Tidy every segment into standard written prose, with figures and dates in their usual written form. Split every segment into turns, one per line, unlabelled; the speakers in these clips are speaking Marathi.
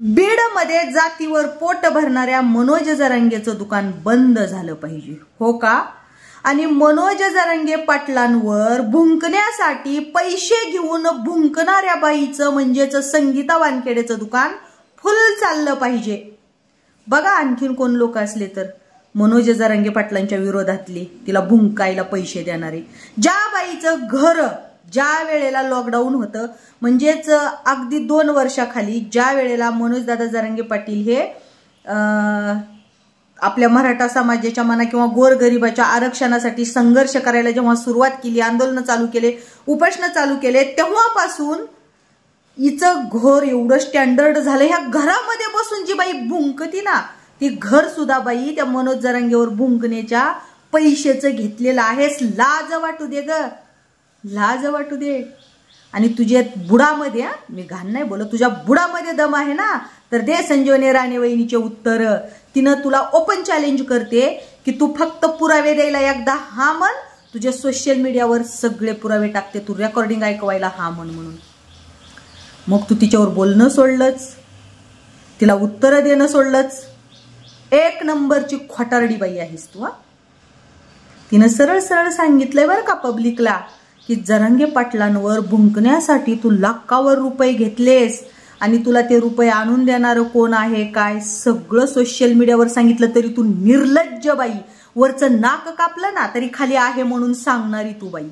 बीड मध्ये जातीवर पोट भरणाऱ्या मनोज जरांगेचं दुकान बंद झालं पाहिजे, हो का? आणि मनोज जरांगे पाटलांवर भुंकण्यासाठी पैसे घेऊन भुंकणाऱ्या बाईचं म्हणजेच संगीता वानखेडेचं दुकान फुल चाललं पाहिजे। बघा आणखीन कोण लोक असले तर मनोज जरांगे पाटलांच्या विरोधातले तिला भुंकायला पैसे देणारे। ज्या बाईचं घर ज्या वेळेला लॉकडाऊन होतं म्हणजेच अगदी 2 वर्षाखाली ज्या वेळेला मनोज दादा जरांगे पाटील हे आपल्या मराठा समाजाच्या मना किंवा गोरगरिबाच्या आरक्षणासाठी संघर्ष करायला जेव्हा सुरुवात केली, आंदोलन चालू केले, उपोषण चालू केले, तेव्हापासून हिचं घर एवढं स्टँडर्ड झालं। ह्या घरामध्ये बसून जी बाई भुंकती ना ती घर सुद्धा बाई त्या मनोज जरांगेवर भुंकण्याच्या पैशाचं घेतलेलं आहेस। लाज वाटू दे ग, लाज वाटू दे। आणि तुझ्या बुडामध्ये, मी घाण नाही बोलत, तुझ्या बुडामध्ये दम आहे ना तर दे संजीवनी राणे वहिनीचे उत्तर। तिनं तुला ओपन चॅलेंज करते की तू फक्त पुरावे द्यायला एकदा हा म्हण, तुझ्या सोशल मीडियावर सगळे पुरावे टाकते, तू रेकॉर्डिंग ऐकवायला हा म्हण म्हणून। मग तू तिच्यावर बोलणं सोडलंच, तिला उत्तर देणं सोडलंच। 1 नंबरची खोटारडी बाई आहेस तू। तिनं सरळ सरळ सांगितलंय बरं का पब्लिकला की जरांगे पाटलांवर भुंकण्यासाठी तू लाखावर रुपये घेतलेस आणि तुला ते रुपये आणून देणारं कोण आहे काय सगळं सोशल मीडियावर सांगितलं, तरी तू निर्लज्ज बाई। वरचं नाक कापलं ना तरी खाली आहे म्हणून सांगणारी तू बाई।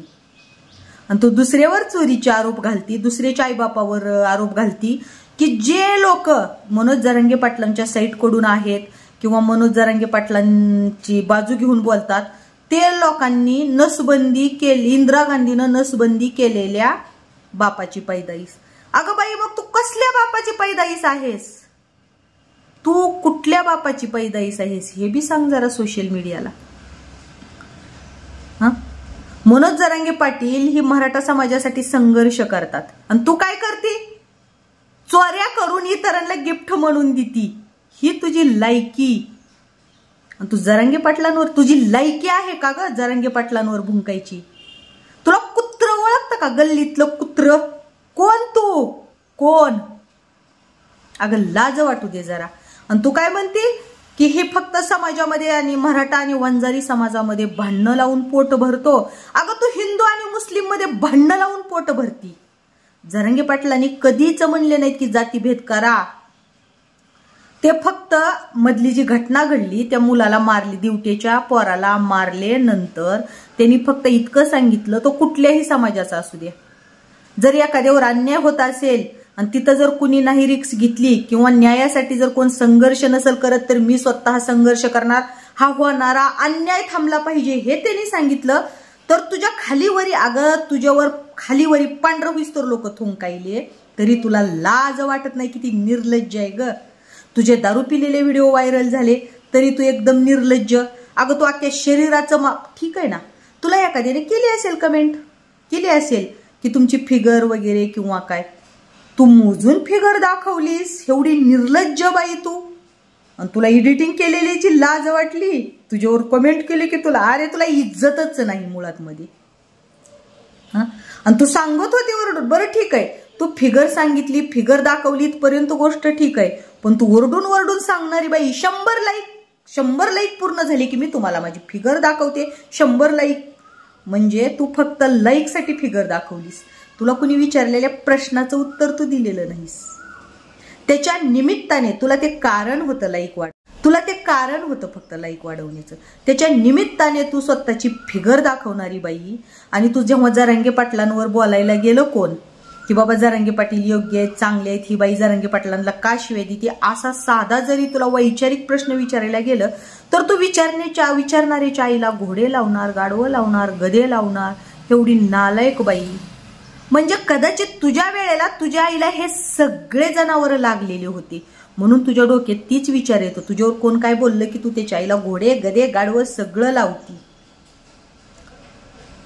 आणि तू दुसऱ्यावर चोरीचे आरोप घालती, दुसऱ्याच्या आईबापावर आरोप घालती की जे लोक मनोज जरांगे पाटलांच्या साईडकडून आहेत किंवा मनोज जरांगे पाटलांची बाजू घेऊन बोलतात ते लोकांनी नसबंदी केली, इंदिरा गांधीनं नसबंदी केलेल्या बापाची पैदाईस। अगं बाई मग तू कसल्या बापाची पैदाईस आहेस? तू कुठल्या बापाची पैदाईस आहेस हे बी सांग जरा सोशल मीडियाला। मनोज जरांगे पाटील ही मराठा समाजासाठी संघर्ष करतात आणि तू काय करती? चोऱ्या करून इतरांना गिफ्ट म्हणून देती, ही तुझी लायकी। तू जरांगे पाटलांवर, तुझी लायकी आहे का ग जरांगे पाटलांवर भुंकायची? तुला कुत्र ओळखतं का गल्लीतलं कुत्र? कोण तू? कोण? अगं लाज वाटू दे जरा। आणि तू काय म्हणते की हे फक्त समाजामध्ये आणि मराठा आणि वंजारी समाजामध्ये भांडणं लावून पोट भरतो। अगं तू हिंदू आणि मुस्लिम मध्ये भांडणं लावून पोट भरती। जरांगे पाटलांनी कधीच म्हणले नाहीत की जातीभेद करा। ते फक्त मधली जी घटना घडली त्या मुलाला मारली, दिवटेच्या पोराला मारले नंतर त्यांनी फक्त इतकं सांगितलं, तो कुठल्याही समाजाचा असू दे, जर एखाद्यावर अन्याय होत असेल आणि तिथं जर कुणी नाही रिक्स घेतली किंवा न्यायासाठी जर कोण संघर्ष नसेल करत तर मी स्वतः संघर्ष करणार, हा होणारा अन्याय थांबला पाहिजे हे त्यांनी सांगितलं। तर तुझ्या खालीवरी, अगं तुझ्यावर खालीवरी पांढरं विस्तर लोक थुंकायले तरी तुला लाज वाटत नाही? किती निर्लज्ज आहे ग। तुझे दारू पिलेले व्हिडिओ व्हायरल झाले तरी तू एकदम निर्लज्ज। अगं तू अख्ख्या शरीराचं माप, ठीक आहे ना, तुला एखाद्याने केली असेल कमेंट, केली असेल की तुमची फिगर वगैरे किंवा काय, तू मोजून फिगर दाखवलीस, एवढी निर्लज्ज बाई तू। आणि तुला एडिटिंग केलेलीची लाज वाटली, तुझ्यावर कमेंट केली की तुला, अरे तुला इज्जतच नाही मुळात मध्ये। आणि तू सांगत होती ओरडून, बरं ठीक आहे तू फिगर सांगितली, फिगर दाखवली इथपर्यंत गोष्ट ठीक आहे, पण तू ओरडून ओरडून सांगणारी बाई। 100 लाईक पूर्ण झाली की मी तुम्हाला माझी फिगर दाखवते। 100 लाईक म्हणजे तू फक्त लाईक साठी फिगर दाखवलीस, तुला कुणी विचारलेल्या प्रश्नाचं उत्तर तू दिलेलं नाहीस। त्याच्या निमित्ताने तुला ते कारण होतं लाईक वाढ, तुला ते कारण होतं फक्त लाईक वाढवण्याचं, त्याच्या निमित्ताने तू स्वतःची फिगर दाखवणारी बाई। आणि तू जेव्हा जरांगे पाटलांवर बोलायला गेलं कोण की बाबा जरांगे पाटील योग्य आहेत, चांगले आहेत, ही बाई जरांगे पाटलांना का शिवाय देते, असा साधा जरी तुला वैचारिक प्रश्न विचारायला गेलं तर तू विचारणाऱ्याच्या आईला घोडे लावणार, गाढवं लावणार, गधे लावणार, एवढी नालायक बाई। म्हणजे कदाचित तुझ्या वेळेला तुझ्या आईला हे सगळे जनावर लागलेले होते म्हणून तुझ्या डोक्यात तीच विचार येतो, तुझ्यावर कोण काय बोललं की तू त्याच्या आईला घोडे गधे गाढवं सगळं लावती।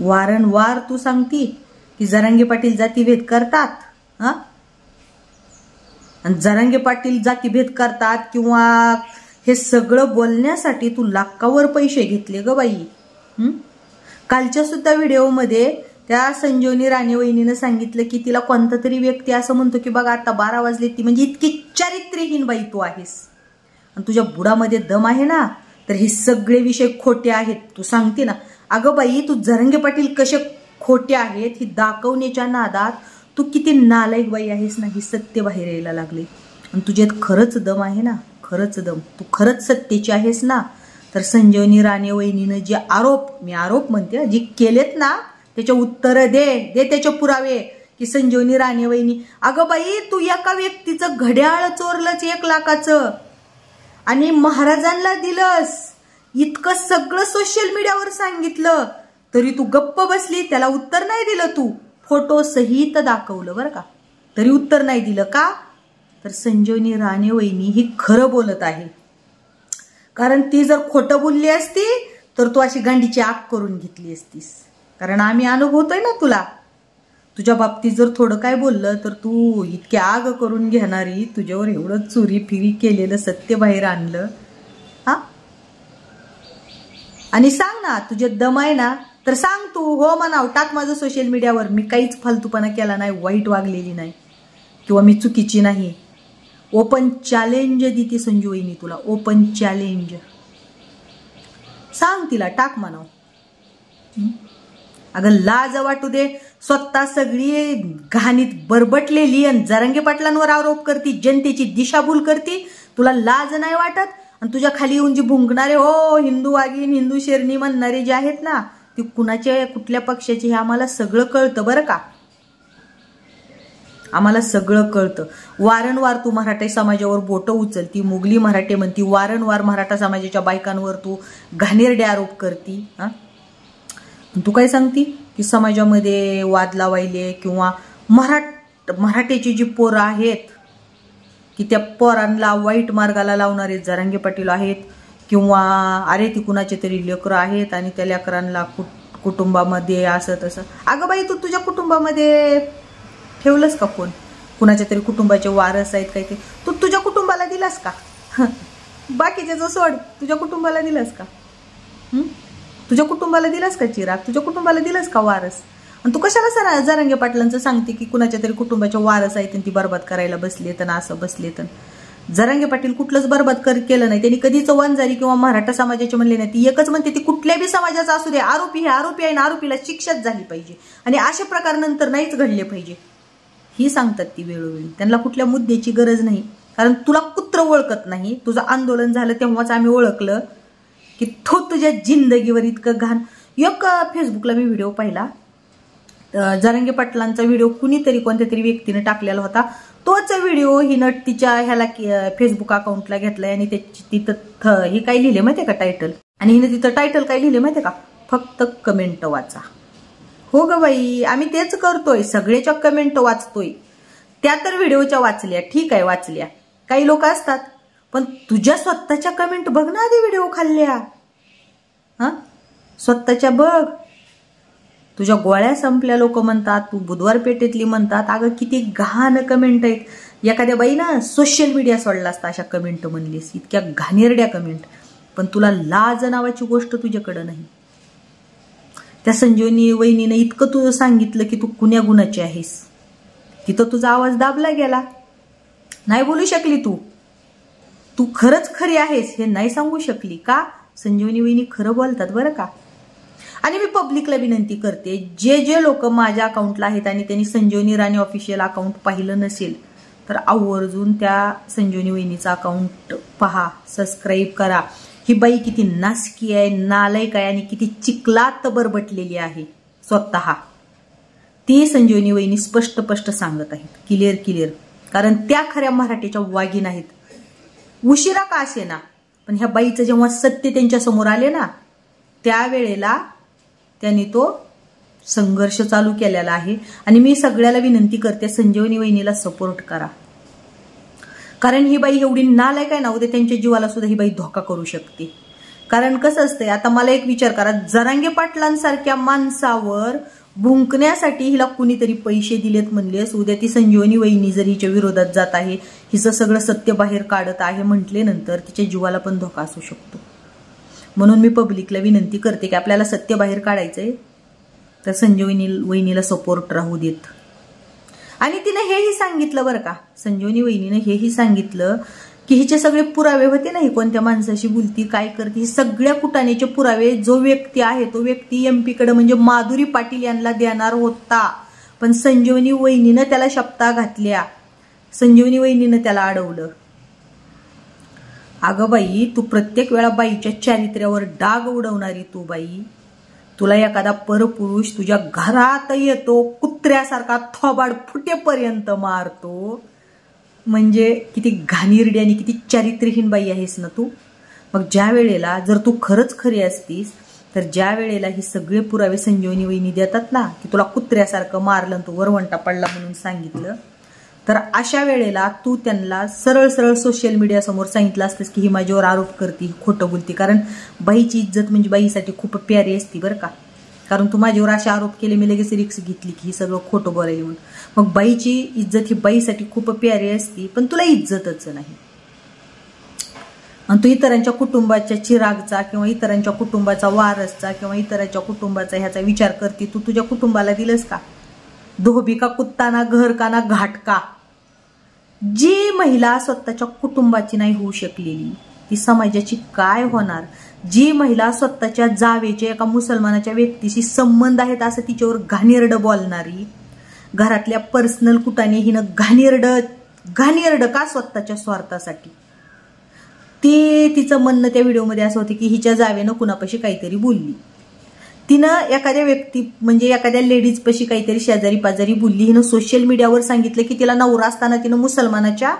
वारंवार तू सांगती की जरांगे पाटील जातीभेद करतात, आणि जरांगे पाटील जातीभेद करतात किंवा हे सगळं बोलण्यासाठी तू लाखावर पैसे घेतले ग बाई। कालच्या सुद्धा व्हिडिओमध्ये त्या संजीवनी राणे वहिनीनं सांगितलं की तिला कोणता तरी व्यक्ती असं म्हणतो की बघा आता 12 वाजले, ती म्हणजे इतकी चारित्र्यहीन बाई तू आहेस आणि तुझ्या बुडामध्ये दम आहे ना, तर हे सगळे विषय खोटे आहेत तू सांगते ना. अगं बाई, तू जरांगे पाटील कसे खोटे आहेत हे दाखवण्याच्या नादात तू किती नालायक बाई आहेस ना, ही सत्य बाहेर यायला लागले. आणि तुझ्यात खरंच दम आहे ना, खरंच दम, तू खरंच सत्तेची आहेस ना, तर संजीवनी राणे वहिनीनं जे मी आरोप म्हणते जे केलेत ना, त्याचे उत्तर दे त्याचे पुरावे की संजीवनी राणे वहिनी. अगं बाई, तू एका व्यक्तीचं घड्याळ चोरलंच 1 लाखाचं आणि महाराजांना दिलंस, इतकं सगळं सोशल मीडियावर सांगितलं तरी तू गप्प बसली, त्याला उत्तर नाही दिलं. तू फोटो सहित दाखवलं बरं का, तरी उत्तर नाही दिलं का? तर संजीवनी राणे वहिनी ही खरं बोलत आहे, कारण ती जर खोटं बोलली असती तर तू अशी गांडीची आग करून घेतली असतीस. कारण आम्ही अनुभवतोय ना तुला, तुझ्या बाबतीत जर थोडं काय बोललं तर तू इतकी आग करून घेणारी, तुझ्यावर एवढं चोरी फिरी केलेलं सत्य बाहेर आणलं. हा, आणि सांग ना, तुझे दम आहे ना तर सांग, तू हो म्हणाव, टाक माझं सोशल मीडियावर, मी काहीच फालतूपणा केला नाही, वाईट वागलेली नाही किंवा मी चुकीची नाही. ओपन चॅलेंज देते संजू वहिनी तुला, ओपन चॅलेंज. सांग तिला, टाक म्हणाव. अगं लाज वाटू दे, स्वतः सगळी घाणीत बरबटलेली आणि जरांगे पाटलांवर आरोप करती, जनतेची दिशाभूल करती, तुला लाज नाही वाटत? आणि तुझ्या खाली येऊन जी भुंकणारे हो हिंदू वागीन हिंदू शेरणी म्हणणारे जे आहेत ना, ती कुणाच्या कुठल्या पक्षाचे हे आम्हाला सगळं कळतं बरं का, आम्हाला सगळं कळतं. वारंवार तू मराठा समाजावर बोटं उचलती, मुघली मराठे म्हणती, वारंवार मराठा समाजाच्या बायकांवर तू घाणेरडे आरोप करती. हा, तू काय सांगती की समाजामध्ये वाद लावायले किंवा मराठ्याची जी पोरं आहेत की त्या पोरांना वाईट मार्गाला लावणारे जरांगे पाटील आहेत, किंवा अरे ती कुणाचे तरी लेकरं आहेत आणि त्या लेकरांना कुटुंबामध्ये असं तसं. अगं बाई, तू तुझ्या कुटुंबामध्ये ठेवलंस का कोण? कुणाच्या तरी कुटुंबाचे वारस आहेत काही ते, तू तुझ्या कुटुंबाला दिलास का? बाकीचे जो सोड, तुझ्या कुटुंबाला दिलास का? तुझ्या कुटुंबाला दिलास का चिराग? तुझ्या कुटुंबाला दिलास का वारस? आणि तू कशाला जरांगे पाटलांचं सांगते की कुणाच्या तरी कुटुंबाचे वारस आहेत आणि ती बरबाद करायला बसलेत आणि असं बसलेत? जरांगे पाटील कुठलंच बरबाद केलं नाही त्यांनी, कधीच वंजारी किंवा मराठा समाजाचे म्हणले नाही. ती एकच म्हणते, ती कुठल्या बी समाजाचा असू दे, आरोपी हे आरोपी आहे ना, आरोपीला शिक्षाच झाली पाहिजे आणि अशा प्रकार नंतर नाहीच घडले पाहिजे, ही सांगतात ती वेळोवेळी. त्यांना कुठल्या मुद्द्याची गरज नाही, कारण तुला कुत्र ओळखत नाही. तुझं आंदोलन झालं तेव्हाच आम्ही ओळखलं की तो तुझ्या जिंदगीवर इतकं घाण. एक फेसबुकला मी व्हिडिओ पाहिला, जरांगे पाटलांचा व्हिडिओ कुणीतरी कोणत्या तरी व्यक्तीने टाकलेला होता. तोच व्हिडिओ हिनं तिच्या ह्याला फेसबुक अकाउंटला घेतलाय आणि तिथं हे काय लिहिले माहितीये का, टायटल. आणि हिनं तिथं टायटल काय लिहिले माहितीये का, फक्त कमेंट वाचा. हो ग बाई, आम्ही तेच करतोय, सगळ्याच्या कमेंट वाचतोय. त्या तर व्हिडिओच्या वाचल्या, ठीक आहे वाचल्या, काही लोक असतात, पण तुझ्या स्वतःच्या कमेंट बघ ना आधी, व्हिडिओ खाल्ल्या. हा, स्वतःच्या बघ. तुझ्या गोळ्या संपल्या लोक म्हणतात, तू बुधवार पेठेतली म्हणतात. अगं किती घाण कमेंट आहेत. एखाद्या बाई ना सोशल मीडिया सोडला असता अशा कमेंट म्हणलीस, इतक्या घाणेरड्या कमेंट. पण तुला लाज नावाची गोष्ट तुझ्याकडं नाही. त्या संजीवनी वहिनीने इतकं तुझं सांगितलं की तू कुण्या गुणाची आहेस, तिथं तुझा आवाज दाबला गेला, नाही बोलू शकली. तू खरंच खरी आहेस हे नाही सांगू शकली का? संजीवनी वहिनी खरं बोलतात बरं का. आणि मी पब्लिकला विनंती करते, जे लोक माझ्या अकाउंटला आहेत आणि त्यांनी संजीवनी राणे ऑफिशियल अकाउंट पाहिलं नसेल तर आवर्जून त्या संजीवनी वहिनीचा अकाउंट पहा, सबस्क्राईब करा. ही बाई किती नासकी आहे, नालायक आहे आणि किती चिखलात बरबटलेली आहे स्वतः. ती संजीवनी वहिनी स्पष्ट सांगत आहेत, क्लिअर. कारण त्या खऱ्या मराठीच्या वाघीण आहेत. उशिरा का असे ना, पण ह्या बाईचं जेव्हा सत्य त्यांच्या समोर आले ना, त्यावेळेला त्यांनी तो संघर्ष चालू केलेला आहे. आणि मी सगळ्याला विनंती करते, संजीवनी वहिनीला सपोर्ट करा. कारण ही बाई एवढी नालायक आहे ना, उद्या त्यांच्या जीवाला सुद्धा ही बाई धोका करू शकते. कारण कसं असतंय, आता मला एक विचार करा, जरांगे पाटलांसारख्या माणसावर भुंकण्यासाठी हिला कुणीतरी पैसे दिलेत म्हणलेस, उद्या ती संजीवनी वहिनी जर हिच्या विरोधात जात आहे, हिचं सगळं सत्य बाहेर काढत आहे म्हटले नंतर तिच्या जीवाला पण धोका असू शकतो. म्हणून मी पब्लिकला विनंती करते की आपल्याला सत्य बाहेर काढायचंय तर संजीवनी वहिनीला सपोर्ट राहू देत. आणि तिने हेही सांगितलं बरं का, संजीवनी वहिनीने हेही सांगितलं की हिचे सगळे पुरावे होते नाही, कोणत्या माणसाशी बोलती, काय करते, हे सगळ्या कुटाण्याचे पुरावे जो व्यक्ती आहे तो व्यक्ती MP कडे म्हणजे माधुरी पाटील यांना देणार होता. पण संजीवनी वहिनीनं त्याला शब्दा घातल्या, संजीवनी वहिनीनं त्याला अडवलं. अगं बाई, तू प्रत्येक वेळा बाईच्या चारित्र्यावर डाग उडवणारी तू बाई, तुला एखादा परपुरुष तुझ्या घरात येतो, कुत्र्यासारखा थोबाड फुटेपर्यंत मारतो, म्हणजे किती घाणेरडी आणि किती चारित्र्यहीन बाई आहेस ना तू. मग ज्या वेळेला जर तू खरंच खरी असतीस तर ज्या वेळेला हे सगळे पुरावे संजीवनी वहिनी देतात ना की तुला कुत्र्यासारखं मारलं तू वरवंटा पडला म्हणून सांगितलं, तर अशा वेळेला तू त्यांना सरळ सरळ सोशल मीडिया समोर सांगितलं असतंस की ही माझ्यावर आरोप करते, खोटं बोलते. कारण बाईची इज्जत म्हणजे बाईसाठी खूप प्यारी असती बरं का. कारण तू माझ्यावर असे आरोप केले, मी लगेच रिक्स घेतली की ही सगळं खोटं बोलायला येऊन. मग बाईची इज्जत ही बाईसाठी खूप प्यारी असती, पण तुला इज्जतच नाही. आणि तू इतरांच्या कुटुंबाच्या चिरागचा किंवा इतरांच्या कुटुंबाचा वारसचा किंवा इतरांच्या कुटुंबाचा ह्याचा विचार करते. तू तुझ्या कुटुंबाला दिलंस का? धोबी का कुत्ता ना घर का ना घाट का. जी महिला स्वतःच्या कुटुंबाची नाही होऊ शकलेली ती समाजाची काय होणार. जी महिला स्वतःच्या जावेचे एका मुसलमानाच्या व्यक्तीशी संबंध आहेत असं तिच्यावर घाणेरडं बोलणारी, घरातल्या पर्सनल कुटाने हिनं घाणेरडं का स्वतःच्या स्वार्थासाठी. तिचं म्हणणं त्या व्हिडिओमध्ये असं होतं की हिच्या जावेनं कुणापाशी काहीतरी बोलली, तिनं एखाद्या व्यक्ती म्हणजे एखाद्या लेडीज पाशी काहीतरी शेजारी पाजारी बोलली. हिनं सोशल मीडियावर सांगितलं की तिला नवरा असताना तिनं मुसलमानाच्या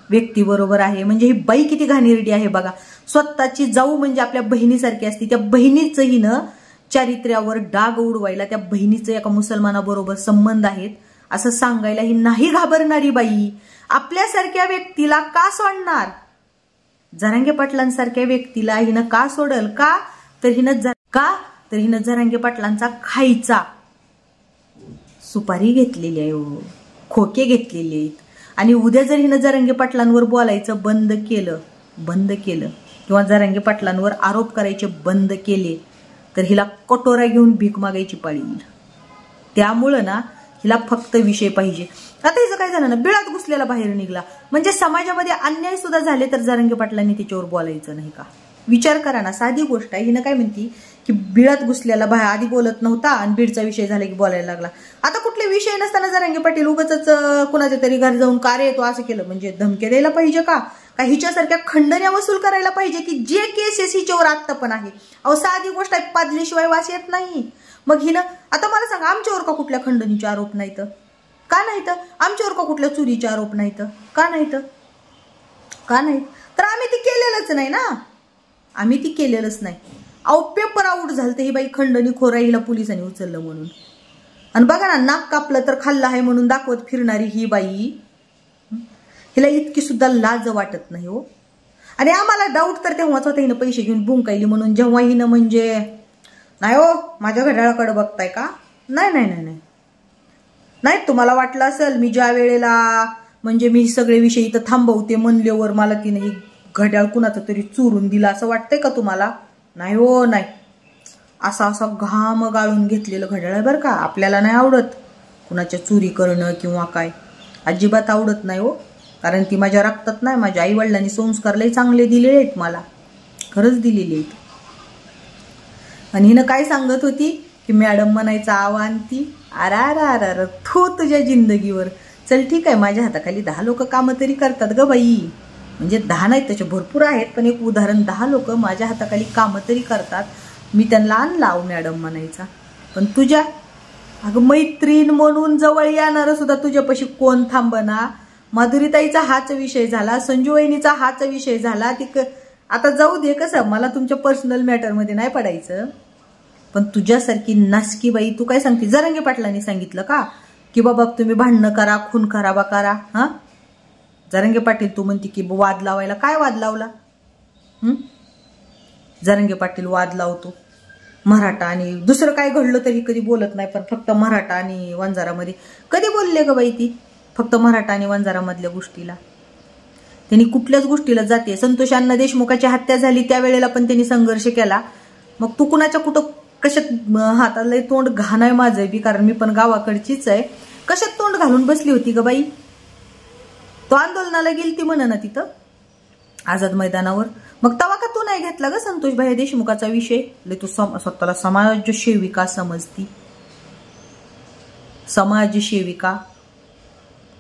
व्यक्तीबरोबर आहे. म्हणजे ही बाई किती घाणेरडी आहे बघा. स्वतःची जाऊ म्हणजे आपल्या बहिणीसारखी असते, त्या बहिणीचं हिनं चारित्र्यावर डाग उडवायला, त्या बहिणीचं एका मुसलमानाबरोबर संबंध आहेत असं सांगायला ही नाही घाबरणारी बाई आपल्यासारख्या व्यक्तीला का सोडणार. जरांगे पाटलांसारख्या व्यक्तीला हिनं का सोडल का, तर हिनं जरांगे पाटलांचा खायचा सुपारी घेतलेली आहे, खोके घेतलेले आहेत. आणि उद्या जर हिनं जरांगे पाटलांवर बोलायचं बंद केलं किंवा जरांगे पाटलांवर आरोप करायचे बंद केले तर हिला कटोरा घेऊन भीक मागायची पाळी येईल. त्यामुळं ना हिला फक्त विषय पाहिजे. आता हिचं काय झालं ना, बिळात घुसलेला बाहेर निघला. म्हणजे समाजामध्ये अन्याय सुद्धा झाले तर जरांगे पाटलांनी त्याच्यावर बोलायचं नाही का. विचार करा ना, साधी गोष्ट आहे. हिनं काय म्हणती की बिळात घुसलेला बाहेर आधी बोलत नव्हता आणि बीडचा विषय झाला की बोलायला लागला. आता कुठले विषय नसताना जरांगे पाटील उगाच कुणाच्या तरी घर जाऊन का रे तो असं केलं म्हणजे धमके द्यायला पाहिजे का हिच्यासारख्या खंडण्या वसूल करायला पाहिजे की जे केसेस हिच्यावर आत्ता पण आहे. अहो साधी गोष्ट आहे, पाजल्याशिवाय वास येत नाही. मग हिनं आता मला सांगा, आमच्यावर का कुठल्या खंडणीचे आरोप नाहीत का नाहीत, आमच्यावर का कुठल्या चोरीचे आरोप नाहीत का नाहीत, तर आम्ही ती केलेलंच नाही ना, आम्ही ती केलेलंच नाही. अहो पेपर आऊट झालं ही बाई खंडणी खोरा, हिला पोलिसांनी उचललं म्हणून. आणि बघा ना, नाक कापलं तर खाल्लं आहे म्हणून दाखवत फिरणारी ही बाई, हिला इतकी सुद्धा लाज वाटत नाही हो. आणि आम्हाला डाऊट तर तेव्हाच होता हिनं पैसे घेऊन बुंकायली म्हणून, जेव्हा हिनं म्हणजे नाही हो माझ्या घड्याळाकडे बघताय का, नाही तुम्हाला वाटलं असेल मी ज्या वेळेला म्हणजे मी सगळे विषय इथं थांबवते म्हणल्यावर मला तिने ही घड्याळ कुणाचं तरी चोरून दिलं असं वाटतंय का तुम्हाला. नाही हो नाही, असा घाम गाळून घेतलेलं घड्याळ आहे बरं का. आपल्याला नाही आवडत कुणाच्या चोरी करणं किंवा काय, अजिबात आवडत नाही हो. कारण ती माझ्या रक्तात नाही. माझ्या आई वडिलांनी संस्कार लय चांगले दिलेले आहेत मला, खरंच दिलेले आहेत. आणि हिनं काय सांगत होती की मॅडम म्हणायचं आव्हान ती अरा थो तुझ्या जिंदगीवर. चल ठीक आहे, माझ्या हाताखाली 10 लोक कामं तरी करतात ग बाई. म्हणजे 10 नाहीत, त्याचे भरपूर आहेत, पण एक उदाहरण 10 लोक माझ्या हाताखाली कामं तरी करतात. मी त्यांना आणला मॅडम म्हणायचा. पण तुझ्या अगं मैत्रीण म्हणून जवळ येणार सुद्धा तुझ्यापाशी कोण थांबना. माधुरीताईचा हाच विषय झाला, संजू वहिनीचा हाच विषय झाला. आता जाऊ दे, कसं मला तुमच्या पर्सनल मॅटरमध्ये नाही पडायचं. पण तुझ्यासारखी नासकी बाई तू काय सांगते. जरांगे पाटलांनी सांगितलं का की बाबा तुम्ही भांडणं करा, खून खराबा करा. हा जरांगे पाटील तू म्हणते की वाद लावायला, काय वाद लावला. जरांगे पाटील वाद लावतो मराठा आणि दुसरं काय घडलं तरी कधी बोलत नाही, पण फक्त मराठा आणि वंजारामध्ये कधी बोलले ग बाई ती. फक्त मराठा आणि वंजारामधल्या गोष्टीला त्यांनी कुठल्याच गोष्टीला जाते. संतोष अण्णा देशमुखाची हत्या झाली त्यावेळेला पण त्यांनी संघर्ष केला. मग तू कुणाच्या कुठं कशात हाताला तोंड घाण आहे माझं बी, कारण मी पण गावाकडचीच आहे. कशात तोंड घालून बसली होती ग बाई? तो आंदोलनाला गेली ती म्हण ना तिथं आझाद मैदानावर. मग तवा का तू नाही घेतला ग संतोष भाई देशमुखाचा विषय? तू स्वतःला समाजसेविका समजती. समाजसेविका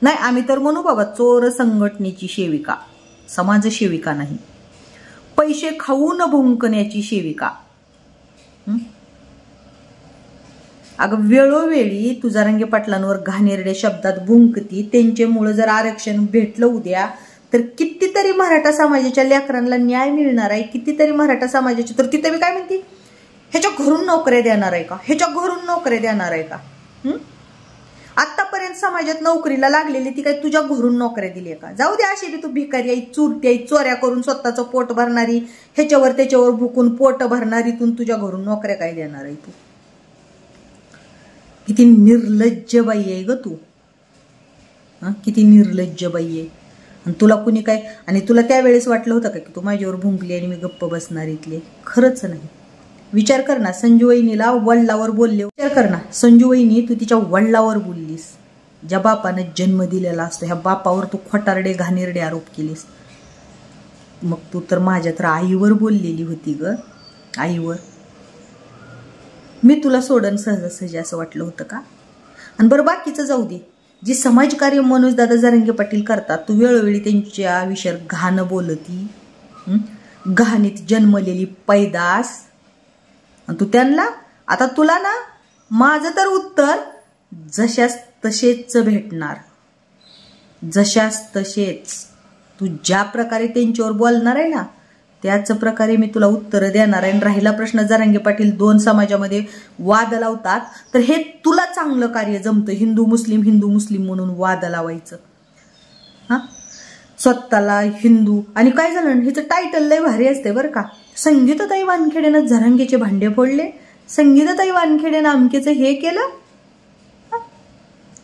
नाही, आम्ही तर म्हणू बाबा चोर संघटनेची सेविका, समाजसेविका नाही. पैसे खाऊन भुंकण्याची सेविका. अगं वेळोवेळी तू जरांगे पाटलांवर घाणेरड्या शब्दात भुंकती. त्यांच्यामुळे जर आरक्षण भेटलं उद्या तर कितीतरी मराठा समाजाच्या लेकरांना न्याय मिळणार आहे. कितीतरी मराठा समाजाची तर तिथे मी काय म्हणते, ह्याच्या घरून नोकऱ्या देणार आहे का? ह्याच्या घरून नोकऱ्या देणार आहे का? आतापर्यंत समाजात नोकरीला लागलेली ती काय तुझ्या घरून नोकऱ्या दिली का? जाऊ दे, अशी बी तू भिकारी आई, चुरटी आई, चोऱ्या करून स्वतःचं पोट भरणारी, ह्याच्यावर त्याच्यावर भुकून पोट भरणारी, तुझ्या घरून नोकऱ्या काय देणार आहे तू? किती निर्लज्ज बाई आहे ग तू. किती निर्लज्ज बाई आहे. आणि तुला कुणी काय, आणि तुला त्यावेळेस वाटलं होतं का की तू माझ्यावर भुंकली आणि मी गप्प बसणार इथले? खरंच नाही. विचार कर ना, संजू वहिनीला वडिलावर बोलले. विचार कर ना, संजू वहिनी तू तिच्या वडिलावर बोललीस, ज्या बापाने जन्म दिलेला असतो ह्या बापावर तू खोटारडे घाणेरडे आरोप केलीस. मग तू तर माझ्या तर आईवर बोललेली होती ग, आईवर. मी तुला सोडन सहजासहजी असं वाटलं होतं का? आणि बरं बाकीचं जाऊ दे, जी समाजकार्य मनोज दादा जरांगे पाटील करतात, तू वेळोवेळी त्यांच्या विषयावर घाण बोलती, घाणीत जन्मलेली पैदास. आणि तू त्यांना, आता तुला ना माझं तर उत्तर जशास तसेच भेटणार, जशास तसेच. तू ज्या प्रकारे त्यांच्यावर बोलणार आहे ना त्याच प्रकारे मी तुला उत्तर देणार आहे. राहिला प्रश्न जरांगे पाटील दोन समाजामध्ये वाद लावतात, तर हे तुला चांगलं कार्य जमतं, हिंदू मुस्लिम म्हणून वाद लावायचं. स्वतःला हिंदू. आणि काय झालं, हिचं टायटल लय भारी असते बरं का. संगीताताई वानखेडेनं जरांगेचे भांडे फोडले, संगीताताई वानखेडेनं अमकेचं हे केलं.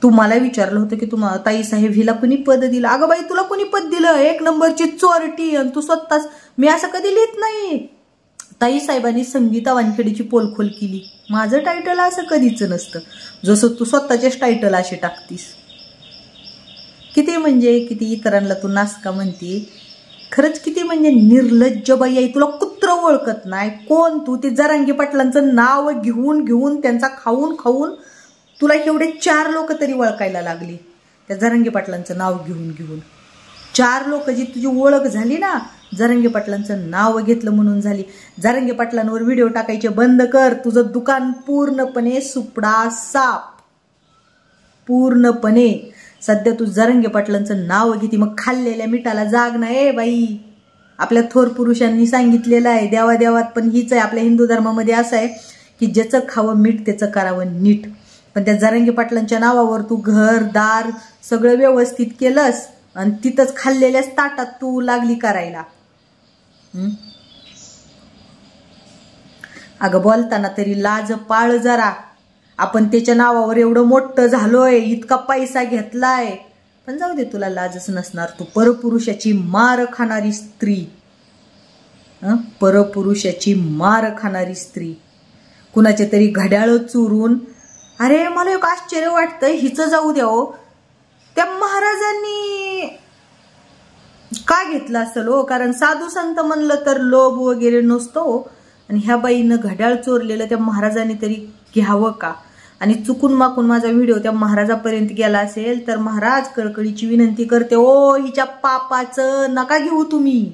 तुम्हाला विचारलं होतं की तुम्हाला ताई साहेब हिला कुणी पद दिलं? अगं बाई तुला कुणी पद दिलं? एक नंबरची चोरटी. आणि तू स्वतःच, मी असं कधी लिहित नाही. ताई साहेबांनी संगीता वानखेडेची पोलखोल केली. माझं टायटल असं कधीच नसतं, जसं तू स्वतःचेच टायटल असे टाकतीस. किती म्हणजे किती इतरांना तू नासका म्हणते. खरंच किती म्हणजे निर्लज्ज बाई आहे. तुला कुत्र ओळखत नाही. कोण तू? ते जरांगे पाटलांचं नाव घेऊन घेऊन त्यांचा खाऊन खाऊन तुला एवढे 4 लोक तरी ओळखायला लागली. त्या जरांगे पाटलांचं नाव घेऊन घेऊन 4 लोक जी तुझी ओळख झाली ना, जरांगे पाटलांचं नाव घेतलं म्हणून झाली. जरांगे पाटलांवर व्हिडिओ टाकायचे बंद कर. तुझं दुकान पूर्णपणे सुपडा साप, पूर्णपणे. सध्या तू जरांगे पाटलांचं नाव घेते, मग खाल्लेल्या मिठाला जाग नाही बाई. आपल्या थोर पुरुषांनी सांगितलेलं आहे, देवादेवात पण हीच आहे. आपल्या हिंदू धर्मामध्ये असं आहे की ज्याचं खावं मीठ त्याचं करावं नीट. पण त्या जरांगे पाटलांच्या नावावर तू घरदार सगळं व्यवस्थित केलंस आणि तिथंच खाल्लेल्याच ताटात तू लागली करायला. अगं बोलताना तरी लाज पाळ जरा. आपण त्याच्या नावावर एवढं मोठं झालोय, इतका पैसा घेतलाय, पण जाऊ दे, तुला लाजच नसणार. तू परपुरुषाची मार खाणारी स्त्री, परपुरुषाची मार खाणारी स्त्री. कुणाचे तरी घड्याळ चोरून. अरे मला एक आश्चर्य वाटतंय, हिचं जाऊ द्या हो, त्या महाराजांनी का घेतलं असेल हो? कारण साधू संत म्हणलं तर लोभ वगैरे नसतो. आणि ह्या बाईनं घड्याळ चोरलेलं त्या महाराजांनी तरी घ्यावं का? आणि चुकून माकून माझा व्हिडिओ त्या महाराजापर्यंत गेला असेल तर महाराज कळकळीची विनंती करते, ओ हिच्या पापाचं नका घेऊ तुम्ही,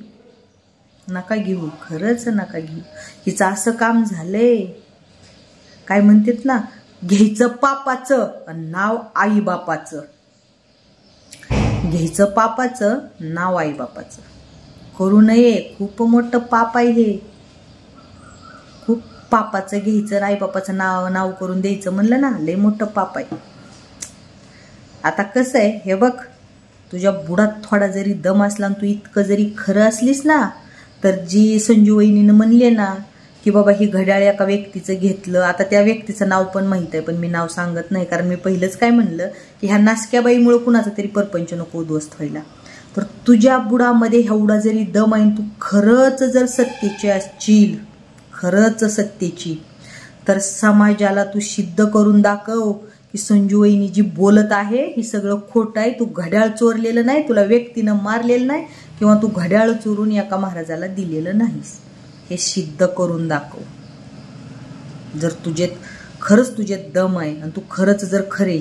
नका घेऊ, खरंच नका घेऊ. हिचं असं काम झालंय, काय म्हणतात ना, घ्यायचं पापाचं आणि नाव आई बापाचं. घ्यायचं पापाचं, नाव आई बापाचं. करू नये, खूप मोठं पाप आहे हे. खूप पापाचं घ्यायचं, आई बापाचं नाव करून द्यायचं म्हणलं ना, लय मोठं पाप आहे. आता कसं आहे हे बघ, तुझ्या बुडात थोडा जरी दम असला आणि तू इतकं जरी खरं असलीस ना, तर जी संजू वहिनीनं म्हणले ना की बाबा ही घड्याळ एका व्यक्तीचं घेतलं, आता त्या व्यक्तीचं नाव पण माहित आहे, पण मी नाव सांगत नाही, कारण मी पहिलंच काय म्हणलं की ह्या नासक्याबाईमुळे कुणाचा तरी परपंच नको उद्ध्वस्त व्हायला. तर तुझ्या बुडामध्ये एवढा जरी दम आहे, तू खरंच जर सत्तेची असशील, खरंच सत्तेची, तर समाजाला तू सिद्ध करून दाखव की संजू वहिनी जी बोलत आहे ही सगळं खोटं आहे. तू घड्याळ चोरलेलं नाही, तुला व्यक्तीनं मारलेलं नाही किंवा तू घड्याळ चोरून एका महाराजाला दिलेलं नाहीस. हे सिद्ध करून दाखव. जर खरंच तुझे दम आहे आणि तू खरंच जर खरे